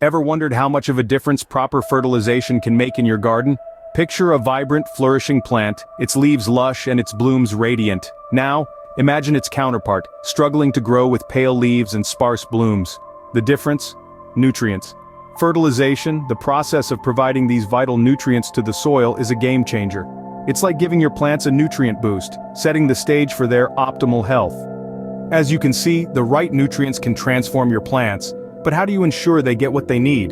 Ever wondered how much of a difference proper fertilization can make in your garden? Picture a vibrant, flourishing plant, its leaves lush and its blooms radiant. Now, imagine its counterpart, struggling to grow with pale leaves and sparse blooms. The difference? Nutrients. Fertilization, the process of providing these vital nutrients to the soil, is a game changer. It's like giving your plants a nutrient boost, setting the stage for their optimal health. As you can see, the right nutrients can transform your plants, but how do you ensure they get what they need?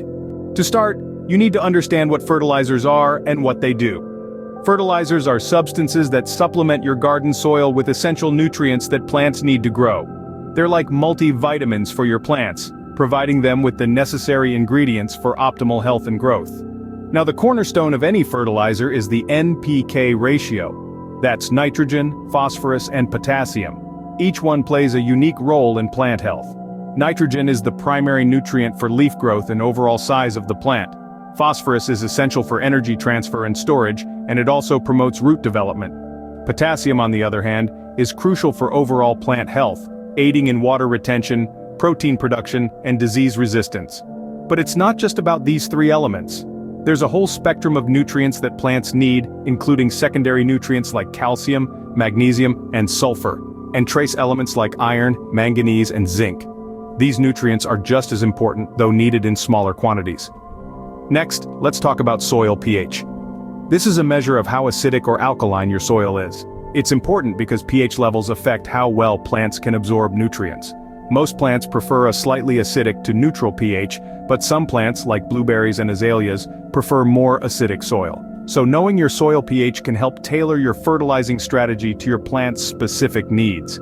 To start, you need to understand what fertilizers are and what they do. Fertilizers are substances that supplement your garden soil with essential nutrients that plants need to grow. They're like multivitamins for your plants, providing them with the necessary ingredients for optimal health and growth. Now, the cornerstone of any fertilizer is the NPK ratio. That's nitrogen, phosphorus, and potassium. Each one plays a unique role in plant health. Nitrogen is the primary nutrient for leaf growth and overall size of the plant. Phosphorus is essential for energy transfer and storage, and it also promotes root development. Potassium, on the other hand, is crucial for overall plant health, aiding in water retention, protein production, and disease resistance. But it's not just about these three elements. There's a whole spectrum of nutrients that plants need, including secondary nutrients like calcium, magnesium, and sulfur, and trace elements like iron, manganese, and zinc. These nutrients are just as important, though needed in smaller quantities. Next, let's talk about soil pH. This is a measure of how acidic or alkaline your soil is. It's important because pH levels affect how well plants can absorb nutrients. Most plants prefer a slightly acidic to neutral pH, but some plants, like blueberries and azaleas, prefer more acidic soil. So knowing your soil pH can help tailor your fertilizing strategy to your plant's specific needs.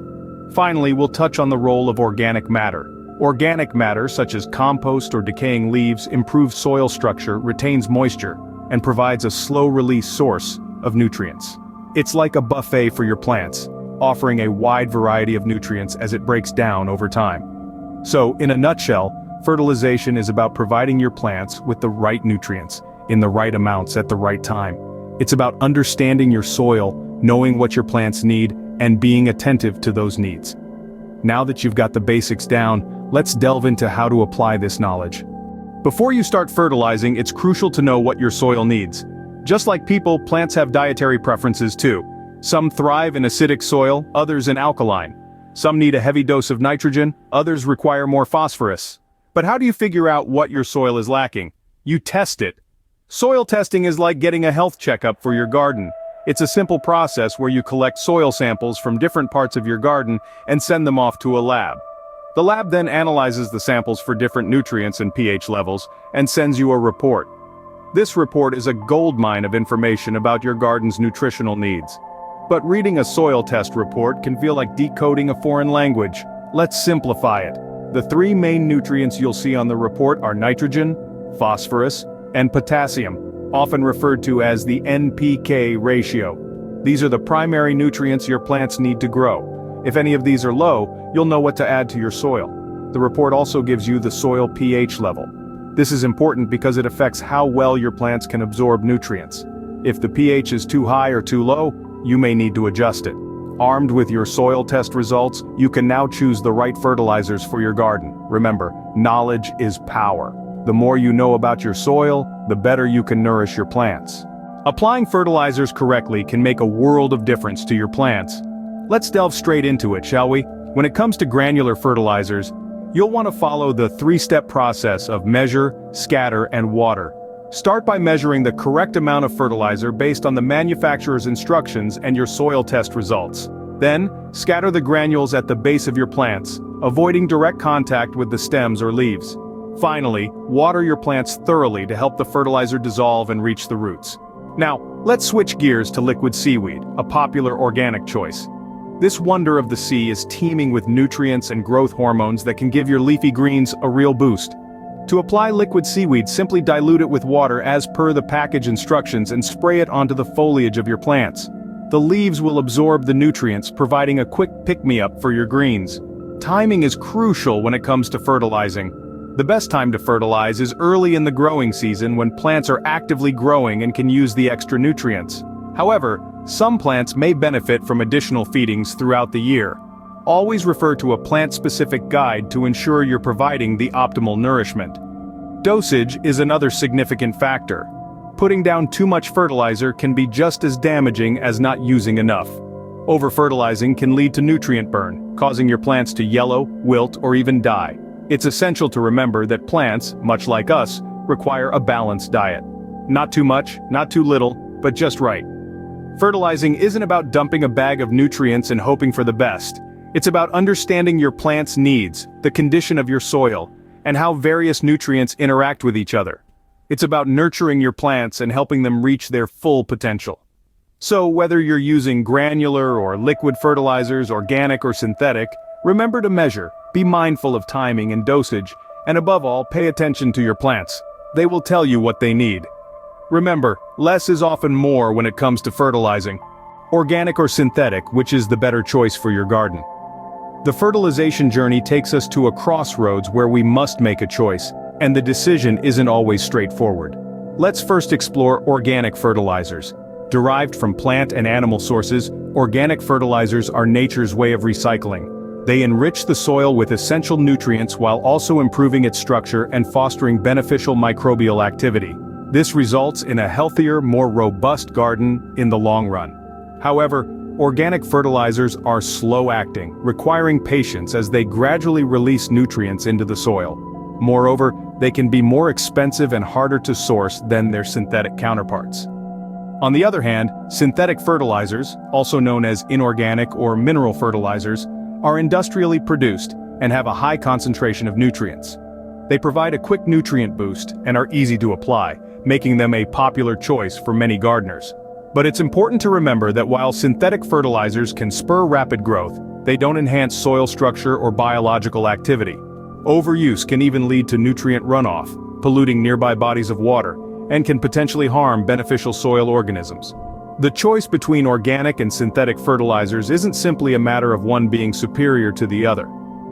Finally, we'll touch on the role of organic matter. Organic matter, such as compost or decaying leaves, improves soil structure, retains moisture, and provides a slow-release source of nutrients. It's like a buffet for your plants, offering a wide variety of nutrients as it breaks down over time. So, in a nutshell, fertilization is about providing your plants with the right nutrients, in the right amounts at the right time. It's about understanding your soil, knowing what your plants need, and being attentive to those needs. Now that you've got the basics down, let's delve into how to apply this knowledge. Before you start fertilizing, it's crucial to know what your soil needs. Just like people, plants have dietary preferences too. Some thrive in acidic soil, others in alkaline. Some need a heavy dose of nitrogen, others require more phosphorus. But how do you figure out what your soil is lacking? You test it. Soil testing is like getting a health checkup for your garden. It's a simple process where you collect soil samples from different parts of your garden and send them off to a lab. The lab then analyzes the samples for different nutrients and pH levels and sends you a report. This report is a goldmine of information about your garden's nutritional needs. But reading a soil test report can feel like decoding a foreign language. Let's simplify it. The three main nutrients you'll see on the report are nitrogen, phosphorus, and potassium, often referred to as the NPK ratio. These are the primary nutrients your plants need to grow. If any of these are low, you'll know what to add to your soil. The report also gives you the soil pH level. This is important because it affects how well your plants can absorb nutrients. If the pH is too high or too low, you may need to adjust it. Armed with your soil test results, you can now choose the right fertilizers for your garden. Remember, knowledge is power. The more you know about your soil, the better you can nourish your plants. Applying fertilizers correctly can make a world of difference to your plants. Let's delve straight into it, shall we? When it comes to granular fertilizers, you'll want to follow the three-step process of measure, scatter, and water. Start by measuring the correct amount of fertilizer based on the manufacturer's instructions and your soil test results. Then, scatter the granules at the base of your plants, avoiding direct contact with the stems or leaves. Finally, water your plants thoroughly to help the fertilizer dissolve and reach the roots. Now, let's switch gears to liquid seaweed, a popular organic choice. This wonder of the sea is teeming with nutrients and growth hormones that can give your leafy greens a real boost. To apply liquid seaweed, simply dilute it with water as per the package instructions and spray it onto the foliage of your plants. The leaves will absorb the nutrients, providing a quick pick-me-up for your greens. Timing is crucial when it comes to fertilizing. The best time to fertilize is early in the growing season when plants are actively growing and can use the extra nutrients. However, some plants may benefit from additional feedings throughout the year. Always refer to a plant-specific guide to ensure you're providing the optimal nourishment. Dosage is another significant factor. Putting down too much fertilizer can be just as damaging as not using enough. Over-fertilizing can lead to nutrient burn, causing your plants to yellow, wilt, or even die. It's essential to remember that plants, much like us, require a balanced diet. Not too much, not too little, but just right. Fertilizing isn't about dumping a bag of nutrients and hoping for the best. It's about understanding your plant's needs, the condition of your soil, and how various nutrients interact with each other. It's about nurturing your plants and helping them reach their full potential. So whether you're using granular or liquid fertilizers, organic or synthetic, remember to measure, be mindful of timing and dosage, and above all, pay attention to your plants. They will tell you what they need. Remember, less is often more when it comes to fertilizing. Organic or synthetic, which is the better choice for your garden? The fertilization journey takes us to a crossroads where we must make a choice, and the decision isn't always straightforward. Let's first explore organic fertilizers. Derived from plant and animal sources, organic fertilizers are nature's way of recycling. They enrich the soil with essential nutrients while also improving its structure and fostering beneficial microbial activity. This results in a healthier, more robust garden in the long run. However, organic fertilizers are slow-acting, requiring patience as they gradually release nutrients into the soil. Moreover, they can be more expensive and harder to source than their synthetic counterparts. On the other hand, synthetic fertilizers, also known as inorganic or mineral fertilizers, are industrially produced and have a high concentration of nutrients. They provide a quick nutrient boost and are easy to apply, making them a popular choice for many gardeners. But it's important to remember that while synthetic fertilizers can spur rapid growth, they don't enhance soil structure or biological activity. Overuse can even lead to nutrient runoff, polluting nearby bodies of water, and can potentially harm beneficial soil organisms. The choice between organic and synthetic fertilizers isn't simply a matter of one being superior to the other.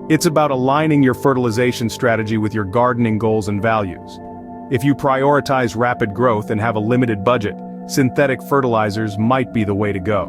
It's about aligning your fertilization strategy with your gardening goals and values. If you prioritize rapid growth and have a limited budget, synthetic fertilizers might be the way to go.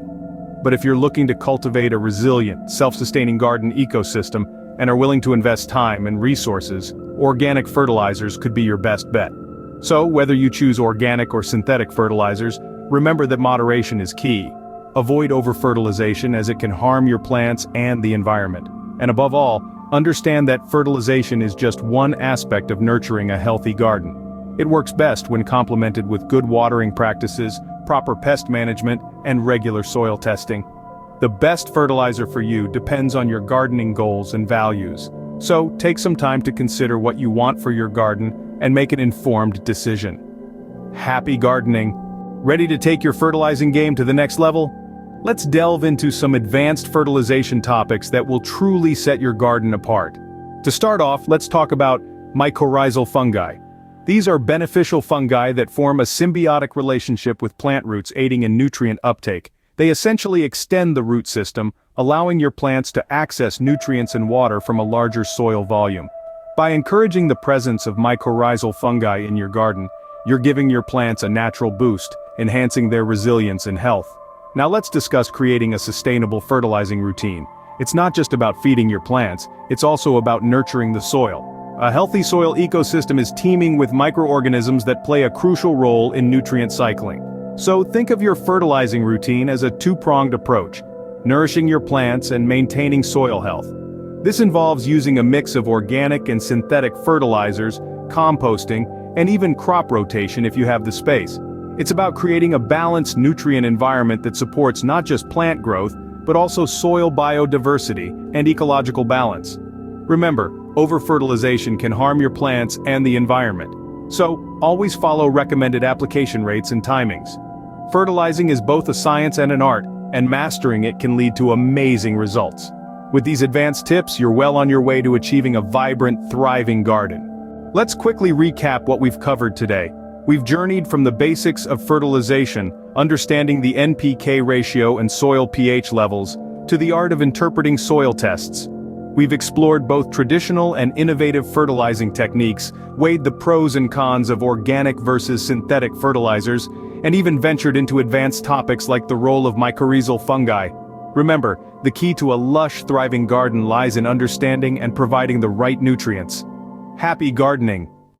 But if you're looking to cultivate a resilient, self-sustaining garden ecosystem and are willing to invest time and resources, organic fertilizers could be your best bet. So, whether you choose organic or synthetic fertilizers, remember that moderation is key. Avoid over-fertilization as it can harm your plants and the environment. And above all, understand that fertilization is just one aspect of nurturing a healthy garden. It works best when complemented with good watering practices, proper pest management, and regular soil testing. The best fertilizer for you depends on your gardening goals and values. So, take some time to consider what you want for your garden and make an informed decision. Happy gardening! Ready to take your fertilizing game to the next level? Let's delve into some advanced fertilization topics that will truly set your garden apart. To start off, let's talk about mycorrhizal fungi. These are beneficial fungi that form a symbiotic relationship with plant roots, aiding in nutrient uptake. They essentially extend the root system, allowing your plants to access nutrients and water from a larger soil volume. By encouraging the presence of mycorrhizal fungi in your garden, you're giving your plants a natural boost, enhancing their resilience and health. Now let's discuss creating a sustainable fertilizing routine. It's not just about feeding your plants, it's also about nurturing the soil. A healthy soil ecosystem is teeming with microorganisms that play a crucial role in nutrient cycling. So think of your fertilizing routine as a two-pronged approach, nourishing your plants and maintaining soil health. This involves using a mix of organic and synthetic fertilizers, composting, and even crop rotation if you have the space. It's about creating a balanced nutrient environment that supports not just plant growth, but also soil biodiversity and ecological balance. Remember, over-fertilization can harm your plants and the environment. So, always follow recommended application rates and timings. Fertilizing is both a science and an art, and mastering it can lead to amazing results. With these advanced tips, you're well on your way to achieving a vibrant, thriving garden. Let's quickly recap what we've covered today. We've journeyed from the basics of fertilization, understanding the NPK ratio and soil pH levels, to the art of interpreting soil tests. We've explored both traditional and innovative fertilizing techniques, weighed the pros and cons of organic versus synthetic fertilizers, and even ventured into advanced topics like the role of mycorrhizal fungi. Remember, the key to a lush, thriving garden lies in understanding and providing the right nutrients. Happy gardening!